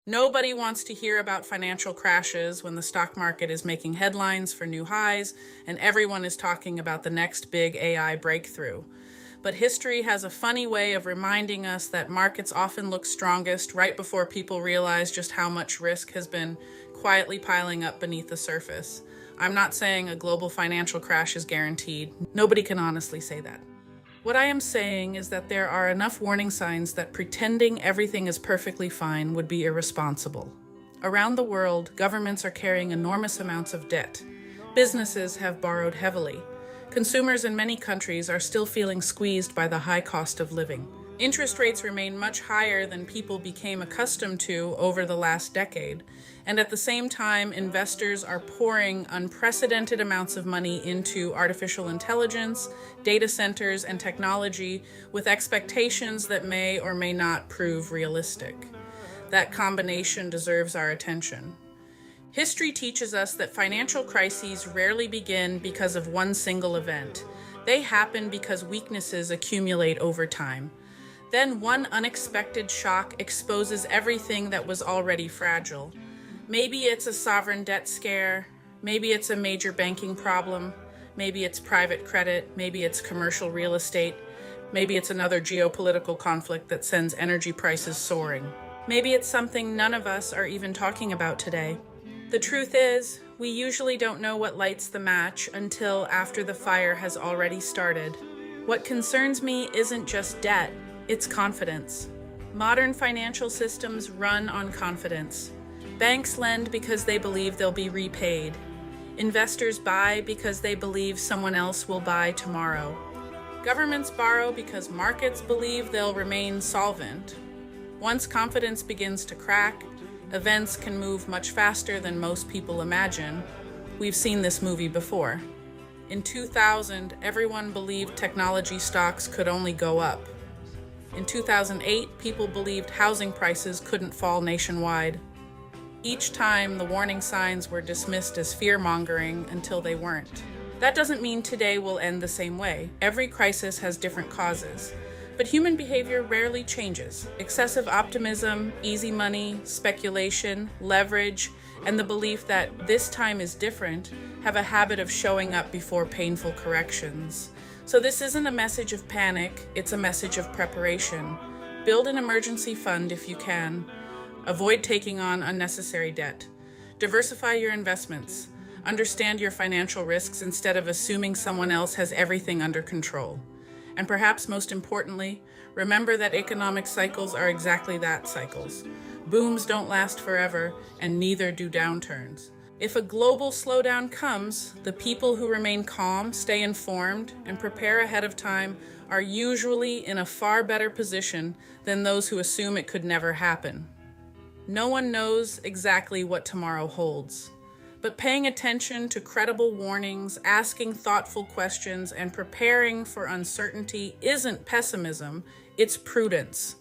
Nobody wants to hear about financial crashes when the stock market is making headlines for new highs and everyone is talking about the next big AI breakthrough. But history has a funny way of reminding us that markets often look strongest right before people realize just how much risk has been quietly piling up beneath the surface. I'm not saying a global financial crash is guaranteed. Nobody can honestly say that. What I am saying is that there are enough warning signs that pretending everything is perfectly fine would be irresponsible. Around the world, governments are carrying enormous amounts of debt. Businesses have borrowed heavily. Consumers in many countries are still feeling squeezed by the high cost of living. Interest rates remain much higher than people became accustomed to over the last decade, and at the same time, investors are pouring unprecedented amounts of money into artificial intelligence, data centers, and technology with expectations that may or may not prove realistic. That combination deserves our attention. History teaches us that financial crises rarely begin because of one single event. They happen because weaknesses accumulate over time. Then one unexpected shock exposes everything that was already fragile. Maybe it's a sovereign debt scare, maybe it's a major banking problem, maybe it's private credit, maybe it's commercial real estate, maybe it's another geopolitical conflict that sends energy prices soaring. Maybe it's something none of us are even talking about today. The truth is, we usually don't know what lights the match until after the fire has already started. What concerns me isn't just debt, it's confidence. Modern financial systems run on confidence. Banks lend because they believe they'll be repaid. Investors buy because they believe someone else will buy tomorrow. Governments borrow because markets believe they'll remain solvent. Once confidence begins to crack, events can move much faster than most people imagine. We've seen this movie before. In 2000, everyone believed technology stocks could only go up. In 2008, people believed housing prices couldn't fall nationwide. Each time, the warning signs were dismissed as fear-mongering until they weren't. That doesn't mean today will end the same way. Every crisis has different causes. But human behavior rarely changes. Excessive optimism, easy money, speculation, leverage, and the belief that this time is different have a habit of showing up before painful corrections. So this isn't a message of panic, it's a message of preparation. Build an emergency fund if you can. Avoid taking on unnecessary debt. Diversify your investments. Understand your financial risks instead of assuming someone else has everything under control. And perhaps most importantly, remember that economic cycles are exactly that, cycles. Booms don't last forever, and neither do downturns. If a global slowdown comes, the people who remain calm, stay informed, and prepare ahead of time are usually in a far better position than those who assume it could never happen. No one knows exactly what tomorrow holds. But paying attention to credible warnings, asking thoughtful questions, and preparing for uncertainty isn't pessimism, it's prudence.